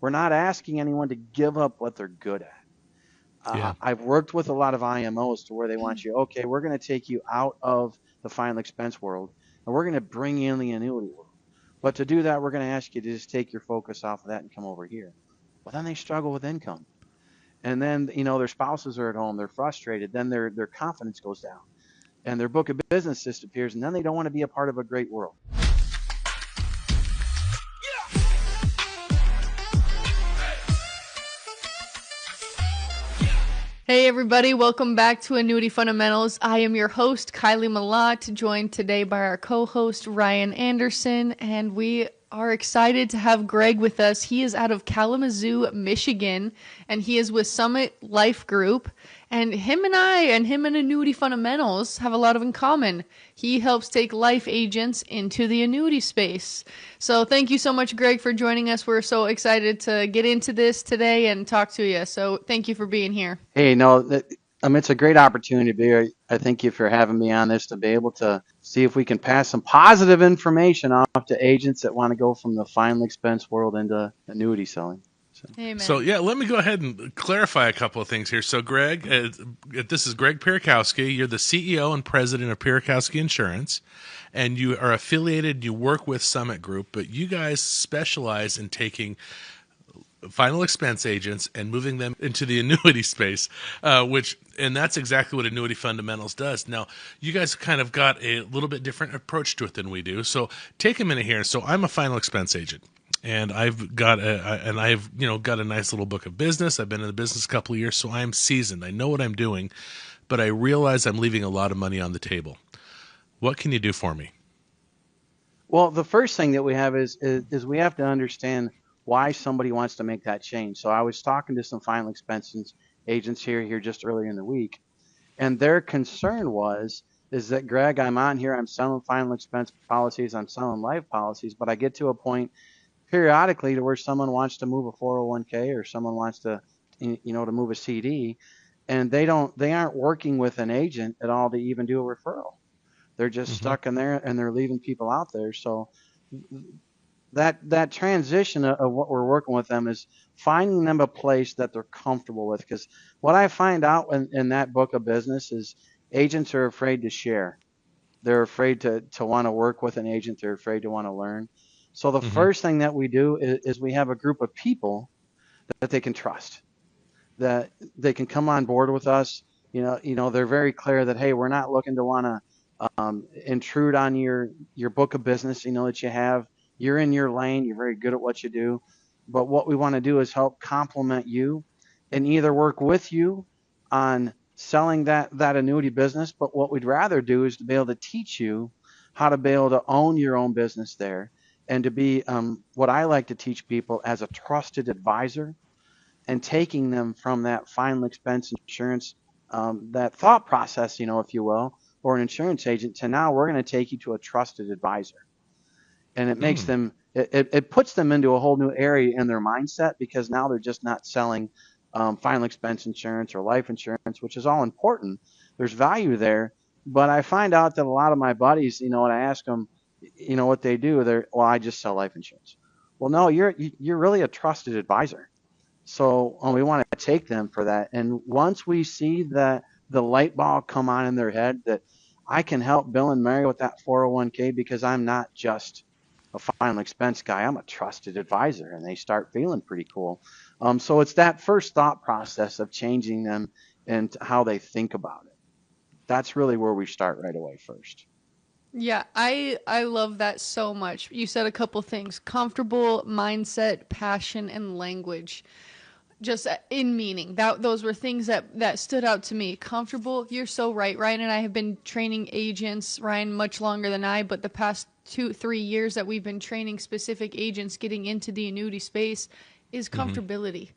We're not asking anyone to give up what they're good at. Yeah. I've worked with a lot of IMOs to where they want you, okay, we're going to take you out of the final expense world and we're going to bring you in the annuity world. But to do that, we're going to ask you to just take your focus off of that and come over here. Well, then they struggle with income. And then, their spouses are at home, they're frustrated, then their confidence goes down and their book of business disappears, and then they don't want to be a part of a great world. Hey everybody, welcome back to Annuity Fundamentals. I am your host, Kylie Malat, joined today by our co-host, Ryan Anderson, and we are excited to have Greg with us. He is out of Kalamazoo, Michigan, and he is with Summit Life Group. And him and Annuity Fundamentals have a lot of in common. He helps take life agents into the annuity space. So thank you so much, Greg, for joining us. We're so excited to get into this today and talk to you. So thank you for being here. Hey, no, it's a great opportunity to be here. I thank you for having me on this to be able to see if we can pass some positive information off to agents that want to go from the final expense world into annuity selling. So. Amen. Yeah, let me go ahead and clarify a couple of things here. So, Greg, this is Greg Piorkowski. You're the CEO and president of Piorkowski Insurance, and you are affiliated. You work with Summit Group, but you guys specialize in taking final expense agents and moving them into the annuity space, and that's exactly what Annuity Fundamentals does. Now, you guys kind of got a little bit different approach to it than we do. So take a minute here. So I'm a final expense agent. And I've got got a nice little book of business. I've been in the business a couple of years, so I'm seasoned. I know what I'm doing, but I realize I'm leaving a lot of money on the table. What can you do for me? Well, the first thing that we have is we have to understand why somebody wants to make that change. So I was talking to some final expenses agents here just earlier in the week, and their concern is that, Greg, I'm on here, I'm selling final expense policies, I'm selling life policies, but I get to a point periodically to where someone wants to move a 401k or someone wants to to move a CD, and they aren't working with an agent at all to even do a referral. They're just Mm-hmm. stuck in there and they're leaving people out there. So that transition of what we're working with them is finding them a place that they're comfortable with, because what I find out in that book of business is agents are afraid to share. They're afraid to want to work with an agent. They're afraid to want to learn. So the Mm-hmm. first thing that we do is we have a group of people that they can trust, that they can come on board with us. They're very clear that, hey, we're not looking to want to intrude on your book of business. That you have. You're in your lane. You're very good at what you do. But what we want to do is help complement you and either work with you on selling that annuity business. But what we'd rather do is to be able to teach you how to be able to own your own business there, and to be what I like to teach people as a trusted advisor, and taking them from that final expense insurance, that thought process, if you will, or an insurance agent, to now we're going to take you to a trusted advisor. And it makes Mm. them, it puts them into a whole new area in their mindset, because now they're just not selling final expense insurance or life insurance, which is all important. There's value there. But I find out that a lot of my buddies, when I ask them, what they do, well, I just sell life insurance. Well, no, you're really a trusted advisor. So we want to take them for that. And once we see that the light bulb come on in their head that I can help Bill and Mary with that 401k, because I'm not just a final expense guy, I'm a trusted advisor, and they start feeling pretty cool. So it's that first thought process of changing them and how they think about it. That's really where we start right away first. Yeah, I love that so much. You said a couple things: comfortable, mindset, passion, and language. Just in meaning. Those were things that stood out to me. Comfortable, you're so right. Ryan and I have been training agents, Ryan much longer than I, but the past 2-3 years that we've been training specific agents getting into the annuity space is Mm-hmm. comfortability.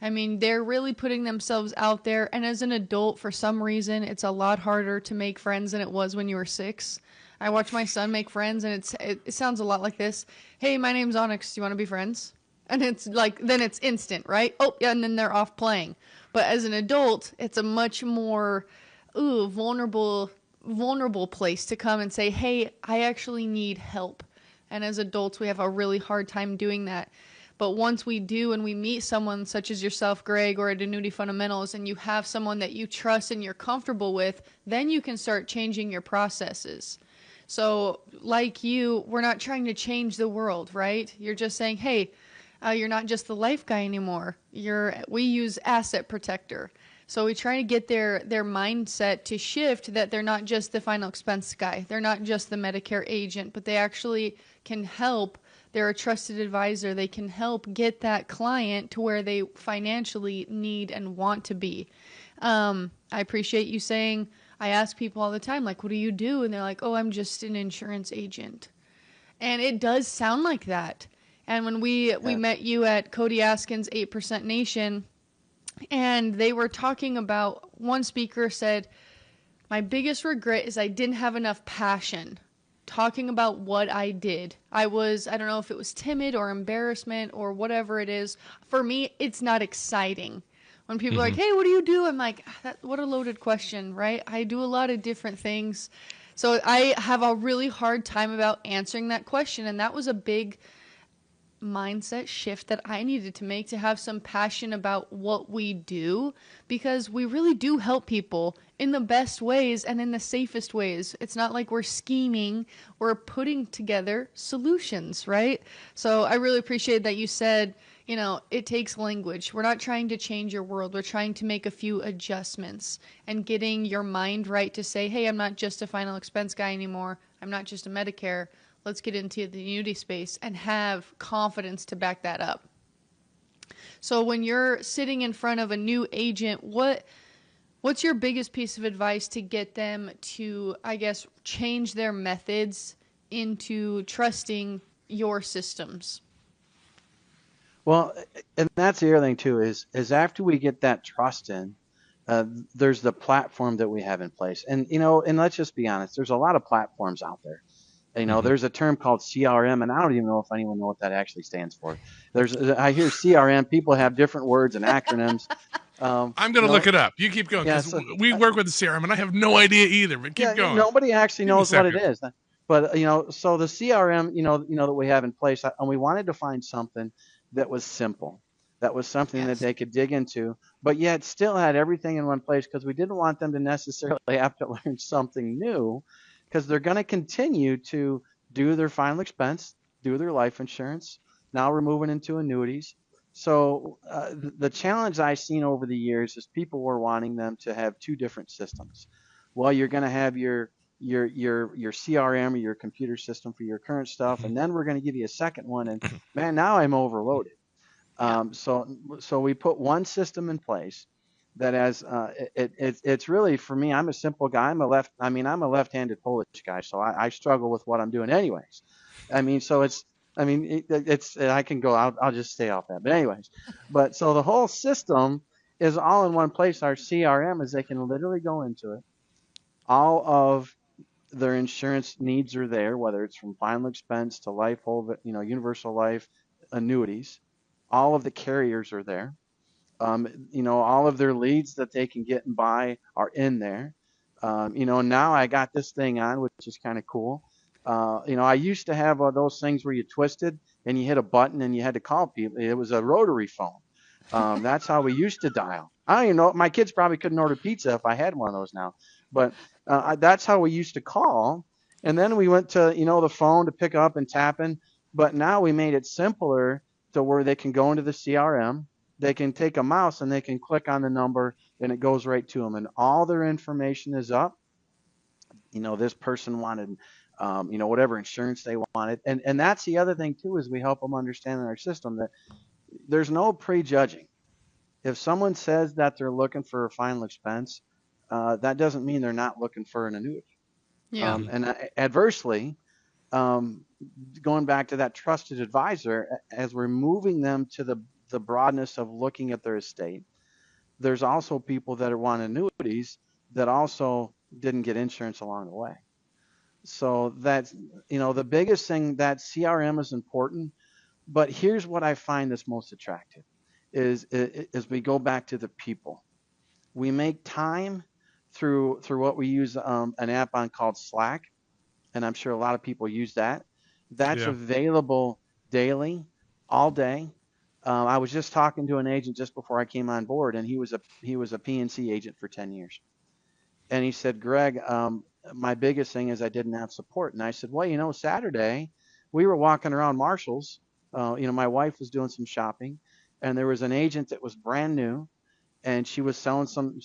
I mean, they're really putting themselves out there. And as an adult, for some reason, it's a lot harder to make friends than it was when you were 6. I watch my son make friends, and it sounds a lot like this. Hey, my name's Onyx. Do you want to be friends? And it's like, then it's instant, right? Oh, yeah, and then they're off playing. But as an adult, it's a much more vulnerable place to come and say, hey, I actually need help. And as adults, we have a really hard time doing that. But once we do and we meet someone such as yourself, Greg, or at Annuity Fundamentals, and you have someone that you trust and you're comfortable with, then you can start changing your processes. So like you, we're not trying to change the world, right? You're just saying, hey, you're not just the life guy anymore. We use asset protector. So we try to get their mindset to shift, that they're not just the final expense guy. They're not just the Medicare agent, but they actually can help. They're a trusted advisor. They can help get that client to where they financially need and want to be. I appreciate you saying, I ask people all the time, like, what do you do? And they're like, oh, I'm just an insurance agent. And it does sound like that. And when we met you at Cody Askin's 8% Nation, and they were talking about, one speaker said, my biggest regret is I didn't have enough passion talking about what I did. I don't know if it was timid or embarrassment or whatever it is. For me, it's not exciting. When people are like, hey, what do you do? I'm like, what a loaded question, right? I do a lot of different things. So I have a really hard time about answering that question. And that was a big mindset shift that I needed to make, to have some passion about what we do, because we really do help people in the best ways and in the safest ways. It's not like we're scheming, we're putting together solutions, right? So I really appreciate that you said, it takes language. We're not trying to change your world. We're trying to make a few adjustments and getting your mind right to say, hey, I'm not just a final expense guy anymore. I'm not just a Medicare. Let's get into the annuity space and have confidence to back that up. So when you're sitting in front of a new agent, what's your biggest piece of advice to get them to, I guess, change their methods into trusting your systems? Well, and that's the other thing too, is after we get that trust in, there's the platform that we have in place. And, and let's just be honest, there's a lot of platforms out there. There's a term called CRM, and I don't even know if anyone knows what that actually stands for. I hear CRM, people have different words and acronyms. I'm going to look it up. You keep going, because we work with the CRM, and I have no idea either, but keep going. Nobody actually knows what it is. But, so the CRM, that we have in place, and we wanted to find something that was simple, that was something that they could dig into, but yet still had everything in one place, because we didn't want them to necessarily have to learn something new, because they're going to continue to do their final expense, do their life insurance. Now we're moving into annuities. So the challenge I've seen over the years is people were wanting them to have two different systems. Well, you're going to have your CRM or your computer system for your current stuff, and then we're going to give you a second one. And man, now I'm overloaded. So we put one system in place that has it's really, for me, I'm a simple guy. I'm a left-handed Polish guy, so I struggle with what I'm doing anyways. So it's I can go, I'll just stay off that. But anyways, so the whole system is all in one place. Our CRM is, they can literally go into it. All of their insurance needs are there, whether it's from final expense to life, whole, universal life, annuities. All of the carriers are there. All of their leads that they can get and buy are in there. Now I got this thing on, which is kind of cool. I used to have those things where you twisted and you hit a button and you had to call people. It was a rotary phone. That's how we used to dial. I don't even know. My kids probably couldn't order pizza if I had one of those now. But that's how we used to call. And then we went to, the phone to pick up and tap in. But now we made it simpler to where they can go into the CRM. They can take a mouse and they can click on the number and it goes right to them. And all their information is up. This person wanted, whatever insurance they wanted. And that's the other thing too, is we help them understand in our system that there's no prejudging. If someone says that they're looking for a final expense, that doesn't mean they're not looking for an annuity. Yeah. And adversely, going back to that trusted advisor, as we're moving them to the broadness of looking at their estate, there's also people that want annuities that also didn't get insurance along the way. So that's, the biggest thing, that CRM is important. But here's what I find that's most attractive is we go back to the people. We make time through what we use an app on called Slack, and I'm sure a lot of people use that. That's available daily, all day. I was just talking to an agent just before I came on board, and he was a PNC agent for 10 years. And he said, Greg, my biggest thing is I didn't have support. And I said, well, Saturday we were walking around Marshall's. My wife was doing some shopping, and there was an agent that was brand new, and she was selling some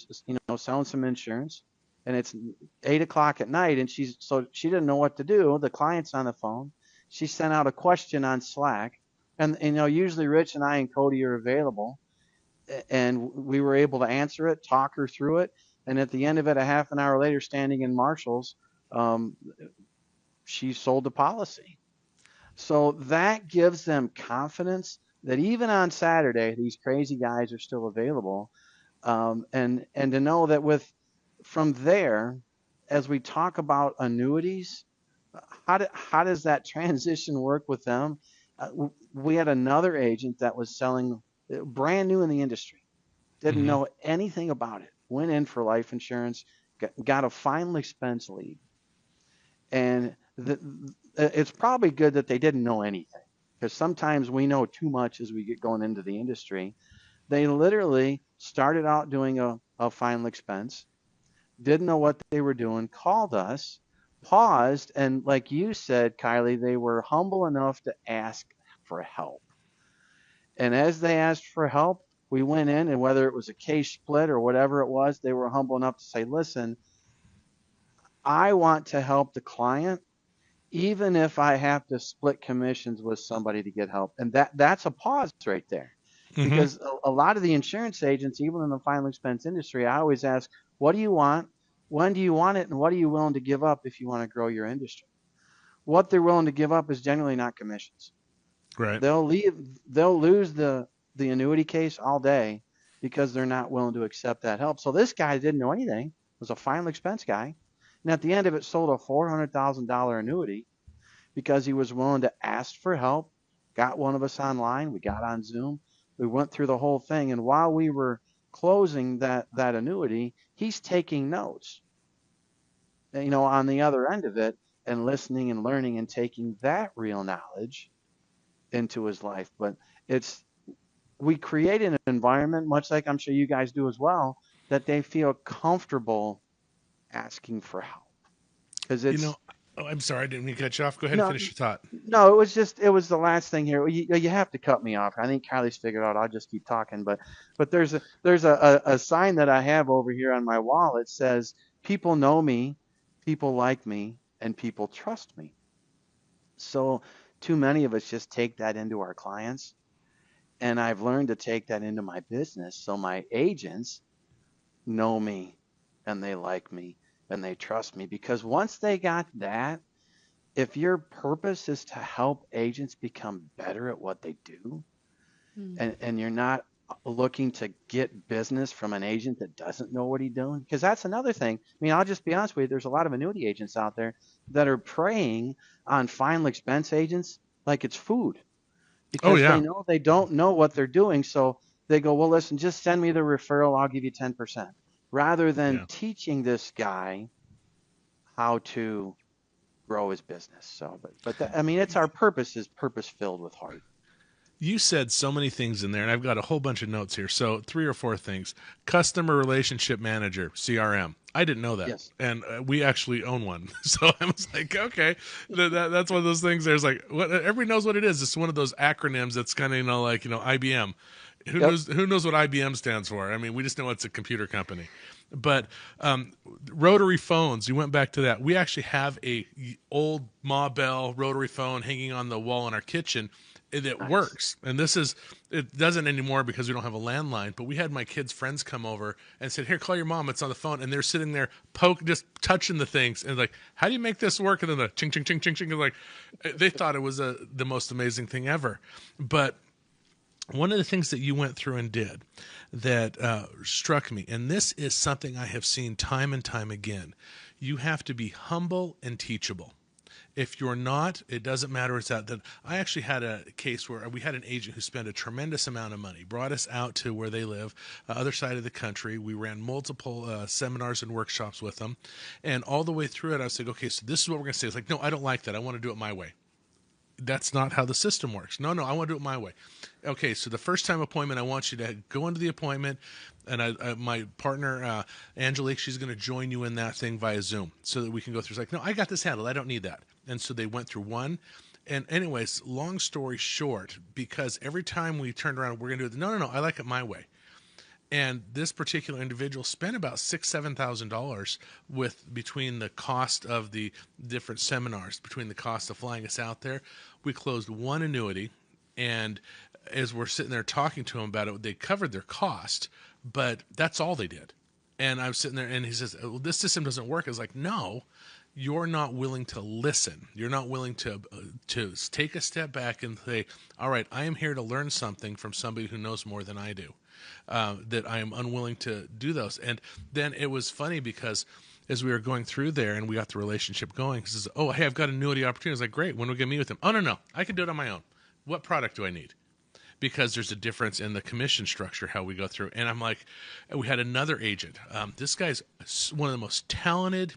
insurance. And it's 8 o'clock at night, and so she didn't know what to do. The client's on the phone. She sent out a question on Slack, and usually Rich and I and Cody are available, and we were able to answer it, talk her through it, and at the end of it, a half an hour later, standing in Marshall's, um, she sold the policy. So that gives them confidence that even on Saturday, these crazy guys are still available, and to know that from there, as we talk about annuities, how does that transition work with them? We had another agent that was selling brand new in the industry, didn't Mm-hmm. know anything about it, went in for life insurance, got a final expense lead, and it's probably good that they didn't know anything, because sometimes we know too much as we get going into the industry. They literally started out doing a final expense, didn't know what they were doing, called us, paused, and like you said, Kylie, they were humble enough to ask for help. And as they asked for help, we went in, and whether it was a case split or whatever it was, they were humble enough to say, listen, I want to help the client, even if I have to split commissions with somebody to get help. And that's a pause right there. Mm-hmm. Because a lot of the insurance agents, even in the final expense industry, I always ask, what do you want? When do you want it? And what are you willing to give up if you want to grow your industry? What they're willing to give up is generally not commissions. Right. They'll lose the annuity case all day because they're not willing to accept that help. So this guy didn't know anything, was a final expense guy. And at the end of it, sold a $400,000 annuity because he was willing to ask for help, got one of us online, we got on Zoom, we went through the whole thing. And while we were closing that annuity, he's taking notes, on the other end of it, and listening and learning and taking that real knowledge into his life. But we create an environment, much like I'm sure you guys do as well, that they feel comfortable asking for help. Because You know, oh, I'm sorry, I didn't mean to cut you off. Go ahead and no, finish your thought. no, it was the last thing here. You have to cut me off. I think Kylie's figured out I'll just keep talking. But there's a sign that I have over here on my wall. It says, people know me, people like me, and people trust me. So too many of us just take that into our clients. And I've learned to take that into my business. So my agents know me, and they like me, and they trust me, because once they got that, if your purpose is to help agents become better at what they do, Mm. and you're not looking to get business from an agent that doesn't know what he's doing, because that's another thing. I mean, I'll just be honest with you, there's a lot of annuity agents out there that are preying on final expense agents like it's food, Oh because they yeah. know they don't know what they're doing. So they go, well, listen, just send me the referral, I'll give you 10%, rather than Yeah. teaching this guy how to grow his business. So, I mean, it's our purpose is purpose filled with heart. You said so many things in there, and I've got a whole bunch of notes here. So, three or four things. Customer Relationship Manager, CRM. I didn't know that. Yes. And we actually own one. So I was like, okay, that's one of those things. There's like, what, everybody knows what it is. It's one of those acronyms that's kind of, like, IBM. Yep. Who knows what IBM stands for? I mean, we just know it's a computer company. But rotary phones, you went back to that. We actually have a old Ma Bell rotary phone hanging on the wall in our kitchen that Nice. works. And it doesn't anymore because we don't have a landline. But we had my kids' friends come over and said, "Here, call your mom. It's on the phone." And they're sitting there, just touching the things, and like, "How do you make this work?" And then the ching, ching, ching, ching, ching. And like, they thought it was the most amazing thing ever. But one of the things that you went through and did that struck me, and this is something I have seen time and time again, you have to be humble and teachable. If you're not, it doesn't matter. It's that I actually had a case where we had an agent who spent a tremendous amount of money, brought us out to where they live, other side of the country. We ran multiple seminars and workshops with them, and all the way through it, I was like, okay, so this is what we're going to say. It's like, no, I don't like that. I want to do it my way. That's not how the system works. No, I want to do it my way. Okay, so the first time appointment, I want you to go into the appointment, and my partner, Angelique, she's going to join you in that thing via Zoom so that we can go through. It's like, no, I got this handled. I don't need that. And so they went through one. And anyways, long story short, because every time we turned around, we're going to do it. No, I like it my way. And this particular individual spent about $6,000-7,000 with between the cost of the different seminars, between the cost of flying us out there. We closed one annuity, and as we're sitting there talking to him about it, they covered their cost, but that's all they did. And I was sitting there, and he says, well, this system doesn't work. I was like, no, you're not willing to listen. You're not willing to take a step back and say, all right, I am here to learn something from somebody who knows more than I do. That I am unwilling to do those. And then it was funny because as we were going through there and we got the relationship going, he says, oh, hey, I've got an annuity opportunity. I was like, great, when are we going to meet with him? Oh, no, I can do it on my own. What product do I need? Because there's a difference in the commission structure, how we go through. And I'm like, we had another agent. This guy's one of the most talented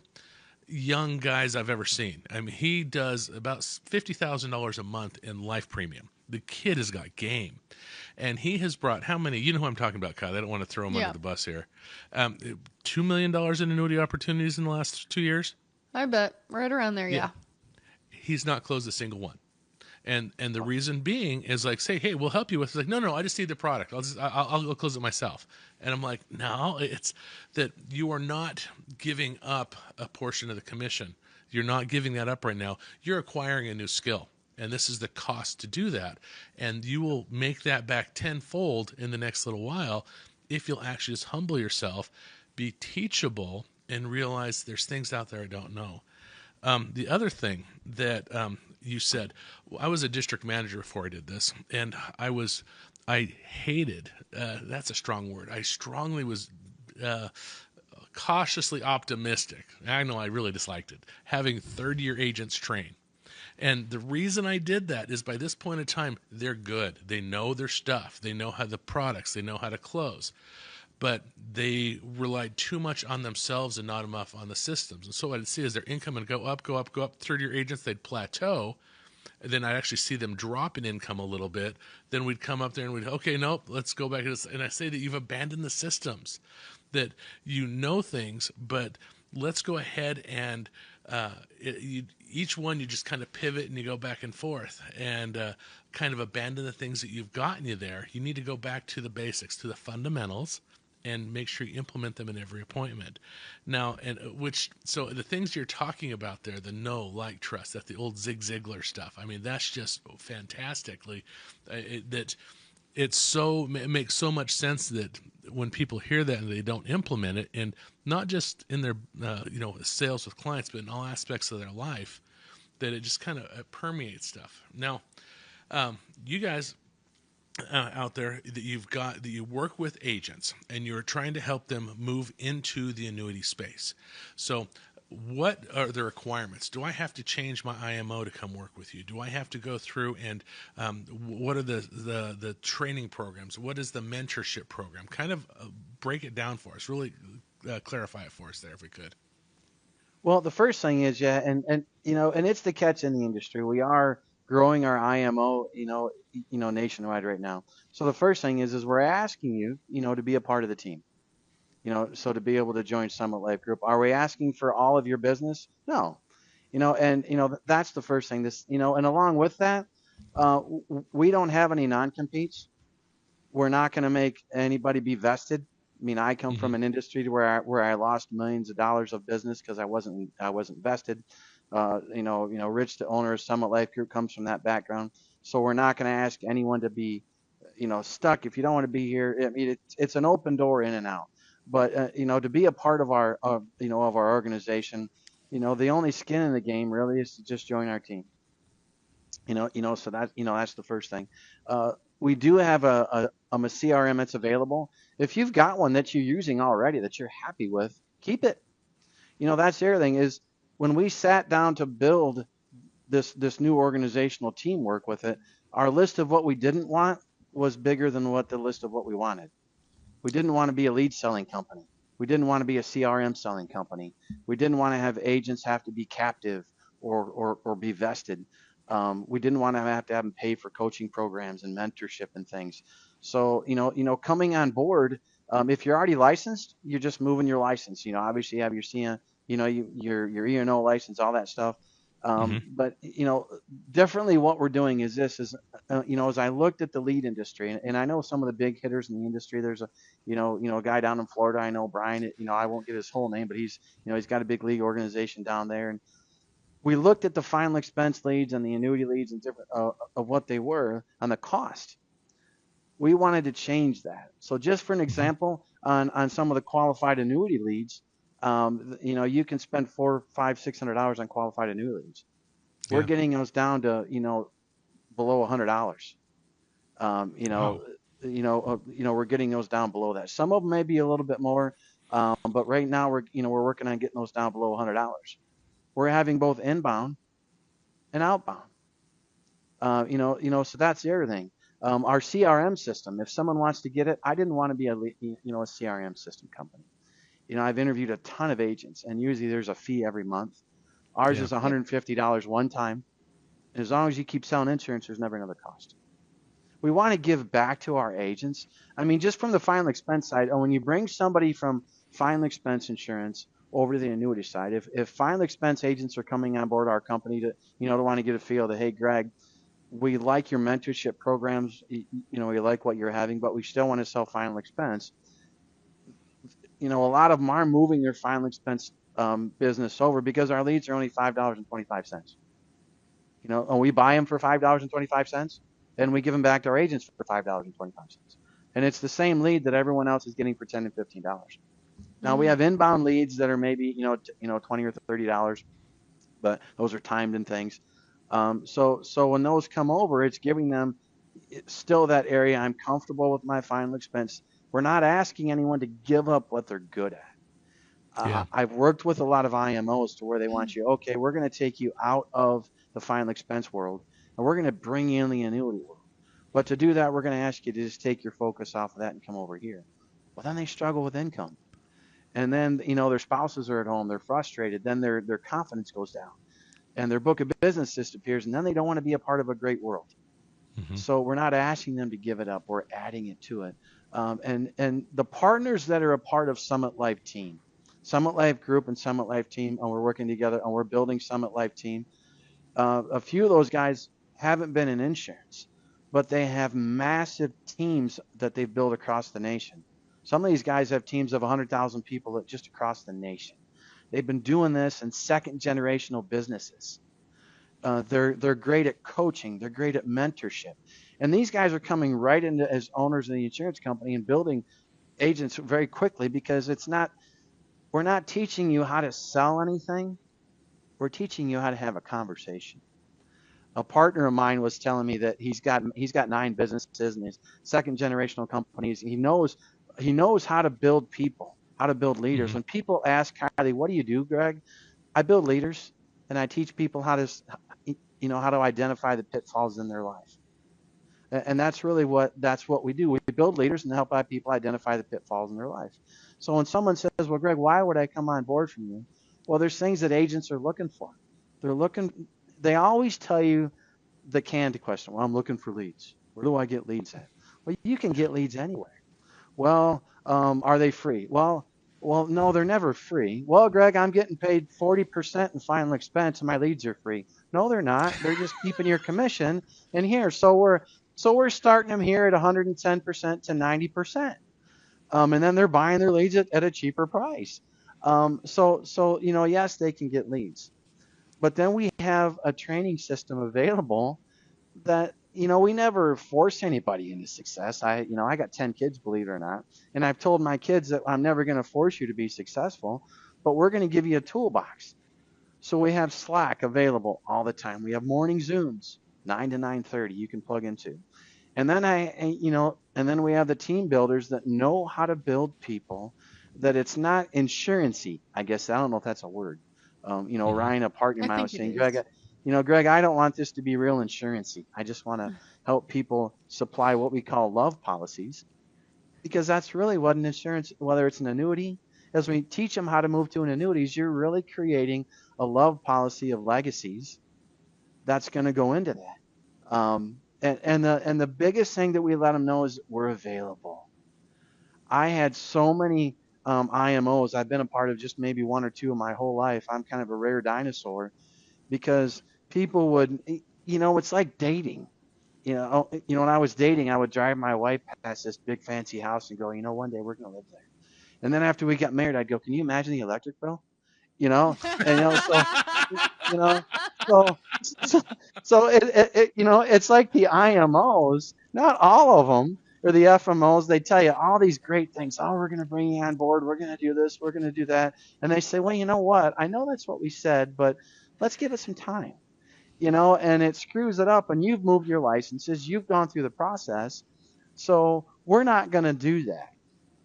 young guys I've ever seen. I mean, he does about $50,000 a month in life premium. The kid has got game. And he has brought how many? You know who I'm talking about, Kyle. I don't want to throw him under the bus here. $2 million in annuity opportunities in the last 2 years. I bet. Right around there, yeah. He's not closed a single one. And the reason being is like, say, hey, we'll help you with. It's like, no, I just need the product. I'll close it myself. And I'm like, no, it's that you are not giving up a portion of the commission. You're not giving that up right now. You're acquiring a new skill. And this is the cost to do that. And you will make that back tenfold in the next little while if you'll actually just humble yourself, be teachable, and realize there's things out there I don't know. The other thing that you said, I was a district manager before I did this, and I hated, that's a strong word, I strongly was cautiously optimistic. I know I really disliked it, having third-year agents train. And the reason I did that is by this point in time, they're good. They know their stuff. They know how the products. They know how to close. But they relied too much on themselves and not enough on the systems. And so what I'd see is their income would go up. Third-year agents, they'd plateau. And then I'd actually see them drop in income a little bit. Then we'd come up there and we'd, okay, nope, let's go back to this. And I say that you've abandoned the systems, that you know things, but let's go ahead and each one you just kind of pivot and you go back and forth and kind of abandon the things that you've gotten you there. You need to go back to the basics, to the fundamentals, and make sure you implement them in every appointment. Now, so the things you're talking about there, the know, like, trust, that's the old Zig Ziglar stuff. I mean, that's just fantastically it makes so much sense that when people hear that and they don't implement it, and not just in their sales with clients, but in all aspects of their life, that it just kind of permeates stuff. Now, you guys out there that you work with agents and you're trying to help them move into the annuity space. So what are the requirements? Do I have to change my IMO to come work with you? Do I have to go through and what are the training programs? What is the mentorship program? Kind of break it down for us. Really clarify it for us there if we could. Well, the first thing is, and it's the catch in the industry. We are growing our IMO, nationwide right now. So the first thing is we're asking you, to be a part of the team. So to be able to join Summit Life Group, are we asking for all of your business? No. That's the first thing. And along with that, we don't have any non-competes. We're not going to make anybody be vested. I mean, I come from an industry where I lost millions of dollars of business because I wasn't vested. Rich, the owner of Summit Life Group, comes from that background. So we're not going to ask anyone to be, stuck. If you don't want to be here, I mean, it's an open door in and out. But to be a part of our of our organization, the only skin in the game really is to just join our team. So that's the first thing. We do have a CRM that's available. If you've got one that you're using already that you're happy with, keep it. That's the other thing is when we sat down to build this new organizational teamwork with it, our list of what we didn't want was bigger than the list of what we wanted. We didn't want to be a lead selling company. We didn't want to be a CRM selling company. We didn't want to have agents have to be captive or be vested. We didn't want to have them pay for coaching programs and mentorship and things. So, coming on board, if you're already licensed, you're just moving your license. Obviously you have your CN, your E&O license, all that stuff. Hmm. But differently, what we're doing is as I looked at the lead industry, and I know some of the big hitters in the industry. There's a guy down in Florida. I know Brian. I won't get his whole name, but he's got a big league organization down there, and we looked at the final expense leads and the annuity leads and different of what they were on the cost. We wanted to change that. So just for an Hmm. example, on some of the qualified annuity leads, you can spend $400, $500, $600 on qualified annuity leads. We're Yeah. getting those down to below $100. Um, you Wow. know, we're getting those down below that. Some of them may be a little bit more, but right now we're working on getting those down below $100. We're having both inbound and outbound. So that's the other thing. Our CRM system, if someone wants to get it, I didn't want to be a CRM system company. I've interviewed a ton of agents, and usually there's a fee every month. Ours Yeah. is Yep. $150 one time. And as long as you keep selling insurance, there's never another cost. We want to give back to our agents. I mean, just from the final expense side, and when you bring somebody from final expense insurance over to the annuity side, if final expense agents are coming on board our company to want to get a feel that, hey, Greg, we like your mentorship programs, we like what you're having, but we still want to sell final expense. A lot of them are moving their final expense business over because our leads are only $5.25. And we buy them for $5.25, and we give them back to our agents for $5.25. And it's the same lead that everyone else is getting for $10 and $15. Now we Mm. have inbound leads that are maybe $20 or $30, but those are timed and things. So when those come over, it's giving them still that area. I'm comfortable with my final expense. We're not asking anyone to give up what they're good at. Yeah. I've worked with a lot of IMOs to where they want you, okay, we're going to take you out of the final expense world and we're going to bring you in the annuity world. But to do that, we're going to ask you to just take your focus off of that and come over here. Well, then they struggle with income. And then, their spouses are at home, they're frustrated, then their confidence goes down and their book of business disappears, and then they don't want to be a part of a great world. Hmm. So we're not asking them to give it up, we're adding it to it. And the partners that are a part of Summit Life Team, Summit Life Group and Summit Life Team, and we're working together and we're building Summit Life Team. A few of those guys haven't been in insurance, but they have massive teams that they've built across the nation. Some of these guys have teams of 100,000 people just across the nation. They've been doing this in second generational businesses. They're great at coaching. They're great at mentorship. And these guys are coming right into as owners of the insurance company and building agents very quickly because we're not teaching you how to sell anything. We're teaching you how to have a conversation. A partner of mine was telling me that he's got 9 businesses and his second generational companies. He knows how to build people, how to build leaders. Hmm. When people ask Kylie, "What do you do, Greg?" I build leaders and I teach people how to identify the pitfalls in their life. And that's what we do. We build leaders and help people identify the pitfalls in their life. So when someone says, "Well, Greg, why would I come on board from you?" Well, there's things that agents are looking for. They're looking. They always tell you the canned question. Well, I'm looking for leads. Where do I get leads at? Well, you can get leads anywhere. Well, are they free? Well, no, they're never free. Well, Greg, I'm getting paid 40% in final expense, and my leads are free. No, they're not. They're just keeping your commission in here. So we're starting them here at 110% to 90%, and then they're buying their leads at a cheaper price. So yes, they can get leads, but then we have a training system available that we never force anybody into success. I got 10 kids, believe it or not, and I've told my kids that I'm never going to force you to be successful, but we're going to give you a toolbox. So we have Slack available all the time. We have morning Zooms, 9 to 9:30 you can plug into. And then we have the team builders that know how to build people, that it's not insurancey. I guess I don't know if that's a word. Hmm. Ryan, a partner of I mine, think was it saying, Greg, is. Greg, I don't want this to be real insurancey. I just want to help people supply what we call love policies, because that's really what an insurance, whether it's an annuity, as we teach them how to move to an annuities, you're really creating a love policy of legacies that's going to go into that. And the biggest thing that we let them know is we're available. I had so many IMOs. I've been a part of just maybe one or two in my whole life. I'm kind of a rare dinosaur because people would, it's like dating. When I was dating, I would drive my wife past this big fancy house and go, one day we're going to live there. And then after we got married, I'd go, can you imagine the electric bill? And so you know, so so, it's like the IMOs, not all of them, or the FMOs. They tell you all these great things. Oh, we're going to bring you on board. We're going to do this. We're going to do that. And they say, well, you know what? I know that's what we said, but let's give it some time. And it screws it up. And you've moved your licenses. You've gone through the process. So we're not going to do that.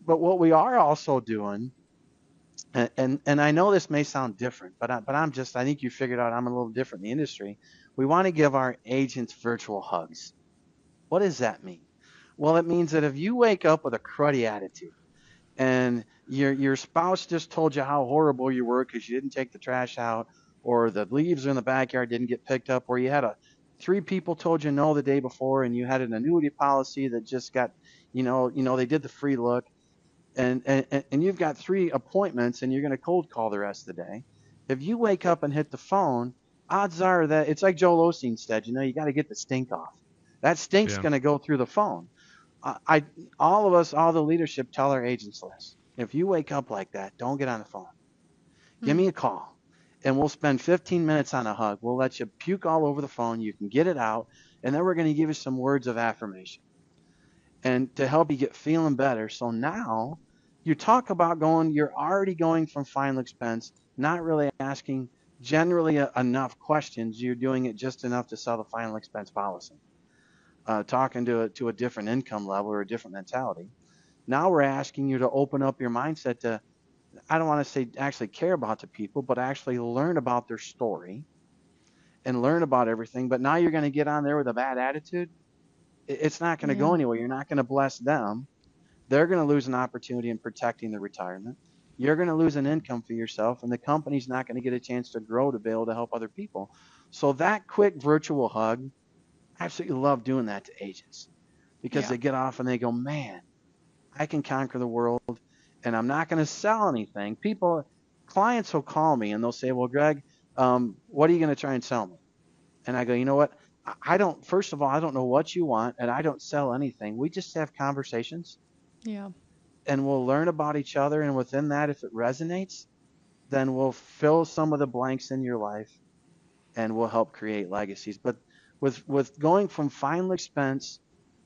But what we are also doing, and I know this may sound different, but I think you figured out I'm a little different in the industry. We want to give our agents virtual hugs. What does that mean? Well, it means that if you wake up with a cruddy attitude and your spouse just told you how horrible you were because you didn't take the trash out, or the leaves in the backyard didn't get picked up, or you had three people told you no the day before, and you had an annuity policy that just got, they did the free look, and you've got 3 appointments and you're going to cold call the rest of the day. If you wake up and hit the phone, odds are that it's like Joel Osteen said, you got to get the stink off. That stink's going to go through the phone. All of us, all the leadership tell our agents this. If you wake up like that, don't get on the phone. Give me a call and we'll spend 15 minutes on a hug. We'll let you puke all over the phone. You can get it out. And then we're going to give you some words of affirmation and to help you get feeling better. So now you talk about you're already going from final expense, not really asking generally enough questions. You're doing it just enough to sell the final expense policy. Talking to a different income level or a different mentality. Now we're asking you to open up your mindset to, I don't want to say actually care about the people, but actually learn about their story and learn about everything. But now you're going to get on there with a bad attitude. It's not going to go anywhere. You're not going to bless them. They're going to lose an opportunity in protecting their retirement. You're going to lose an income for yourself, and the company's not going to get a chance to grow to be able to help other people. So that quick virtual hug, I absolutely love doing that to agents because they get off and they go, man, I can conquer the world, and I'm not going to sell anything. Clients will call me and they'll say, well, Greg, what are you going to try and sell me? And I go, you know what? First of all, I don't know what you want, and I don't sell anything. We just have conversations. Yeah. And we'll learn about each other. And within that, if it resonates, then we'll fill some of the blanks in your life and we'll help create legacies. But with going from final expense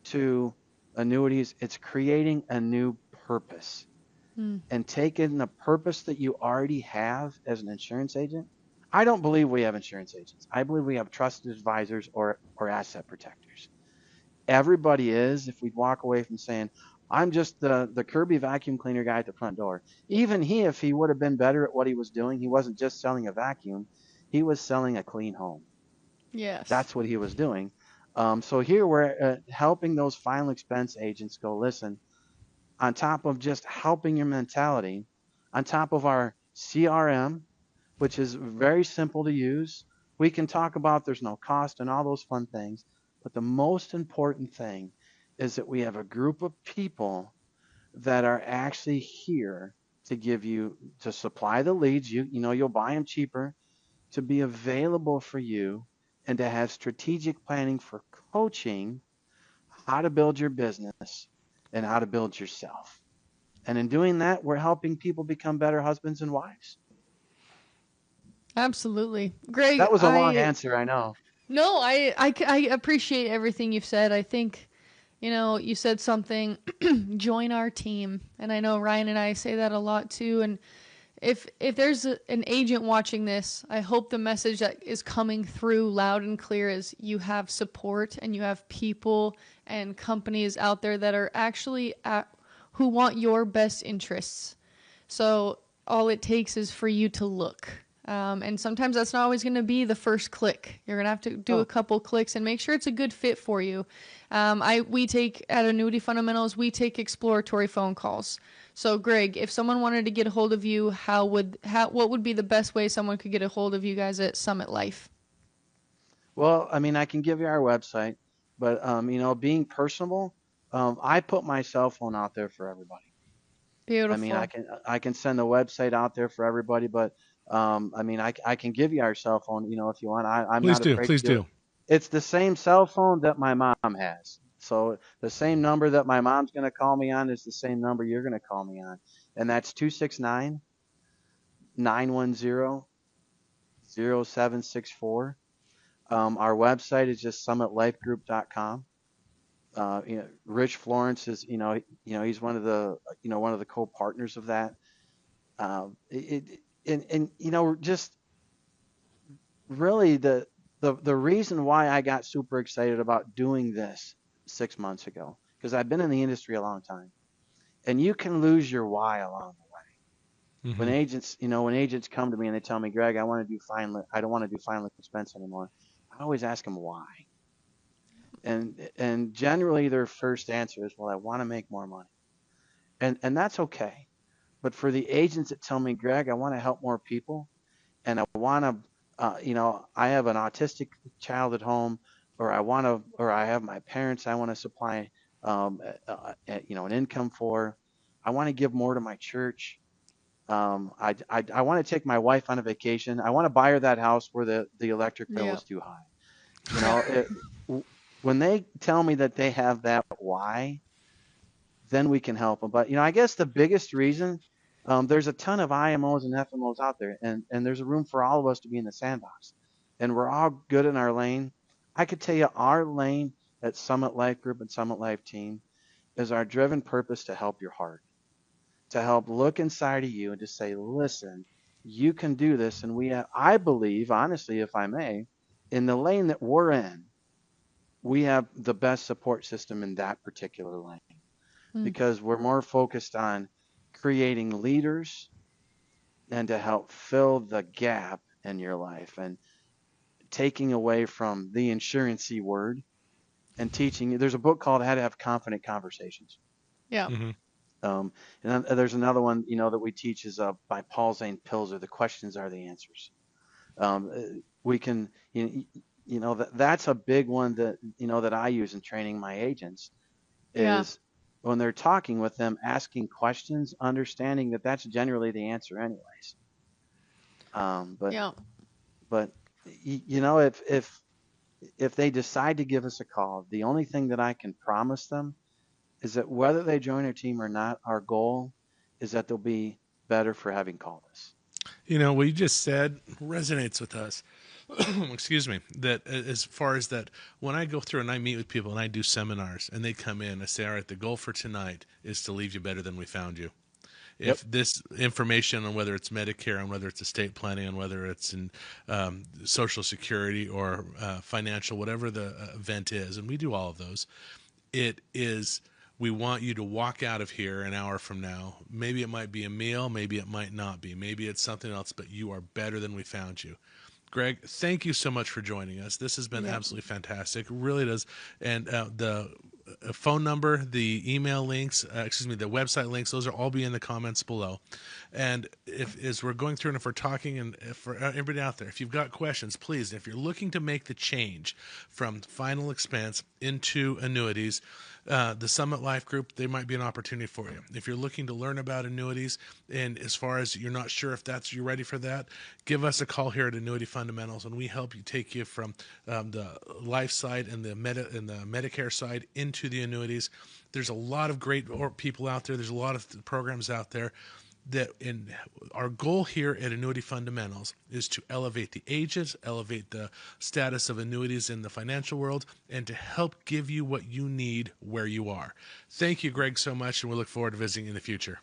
to annuities, it's creating a new purpose and taking the purpose that you already have as an insurance agent. I don't believe we have insurance agents. I believe we have trusted advisors or asset protectors. Everybody is, if we walk away from saying, I'm just the Kirby vacuum cleaner guy at the front door. Even if he would have been better at what he was doing, he wasn't just selling a vacuum. He was selling a clean home. Yes. That's what he was doing. So here we're helping those final expense agents go, listen, on top of just helping your mentality, on top of our CRM, which is very simple to use. We can talk about there's no cost and all those fun things. But the most important thing is that we have a group of people that are actually here to supply the leads. You'll buy them cheaper, to be available for you, and to have strategic planning for coaching, how to build your business and how to build yourself. And in doing that, we're helping people become better husbands and wives. Absolutely. Greg, that was a long answer, I know. No, I appreciate everything you've said. I think, you said something, join our team. And I know Ryan and I say that a lot too. And if there's an agent watching this, I hope the message that is coming through loud and clear is you have support and you have people and companies out there that are actually who want your best interests. So all it takes is for you to look. And sometimes that's not always going to be the first click. You're going to have to do a couple clicks and make sure it's a good fit for you. We take at Annuity Fundamentals, we take exploratory phone calls. So Greg, if someone wanted to get a hold of you, what would be the best way someone could get a hold of you guys at Summit Life? Well, I mean, I can give you our website, but being personable, I put my cell phone out there for everybody. I mean, Beautiful. I can send the website out there for everybody, but I mean, I can give you our cell phone, if you want. I'm Please not do. afraid to Please do it. do. It's the same cell phone that my mom has. So the same number that my mom's going to call me on is the same number you're going to call me on. And that's 269-910-0764. Our website is just summitlifegroup.com. Rich Florence is, he's one of the co-partners of that. Just really the reason why I got super excited about doing this 6 months ago, because I've been in the industry a long time, and you can lose your why along the way. Hmm. When agents come to me and they tell me, Greg, I don't want to do final expense anymore. I always ask them why. And generally their first answer is, well, I want to make more money. And that's okay. But for the agents that tell me, Greg, I want to help more people, and I want to, I have an autistic child at home, or I have my parents I want to supply, an income for. I want to give more to my church. I want to take my wife on a vacation. I want to buy her that house where the electric bill Yeah. is too high. You know, it, when they tell me that they have that why, then we can help them. But I guess the biggest reason, there's a ton of IMOs and FMOs out there, and there's a room for all of us to be in the sandbox, and we're all good in our lane. I could tell you our lane at Summit Life Group and Summit Life Team is our driven purpose to help your heart, to help look inside of you and to say, listen, you can do this. And I believe, honestly, if I may, in the lane that we're in, we have the best support system in that particular lane Mm. because we're more focused on creating leaders and to help fill the gap in your life and taking away from the insurancy word and teaching you. There's a book called How to Have Confident Conversations. Yeah. Hmm. And then there's another one, that we teach is by Paul Zane Pilzer. The questions are the answers. We can, that's a big one that I use in training my agents Yeah. is when they're talking with them, asking questions, understanding that that's generally the answer anyways. Um, but Yeah. but if they decide to give us a call, the only thing that I can promise them is that whether they join our team or not, our goal is that they'll be better for having called us. What you just said resonates with us. Excuse me. That as far as that, when I go through and I meet with people and I do seminars and they come in, I say, all right, the goal for tonight is to leave you better than we found you. Yep. If this information on whether it's Medicare, on whether it's estate planning, on whether it's in Social Security or financial, whatever the event is, and we do all of those, it is we want you to walk out of here an hour from now. Maybe it might be a meal, maybe it might not be, maybe it's something else, but you are better than we found you. Greg, thank you so much for joining us. This has been Yeah. absolutely fantastic. It really does. And the phone number, the email links, the website links, those are all be in the comments below. And if as we're going through and if we're talking, and for everybody out there, if you've got questions, please, if you're looking to make the change from final expense into annuities, the Summit Life Group, they might be an opportunity for you. If you're looking to learn about annuities, and as far as you're not sure if you're ready for that, give us a call here at Annuity Fundamentals, and we help you take you from the life side and the Medicare side into the annuities. There's a lot of great people out there. There's a lot of programs out there. Our goal here at Annuity Fundamentals is to elevate the agents, elevate the status of annuities in the financial world, and to help give you what you need where you are. Thank you, Greg, so much, and we look forward to visiting in the future.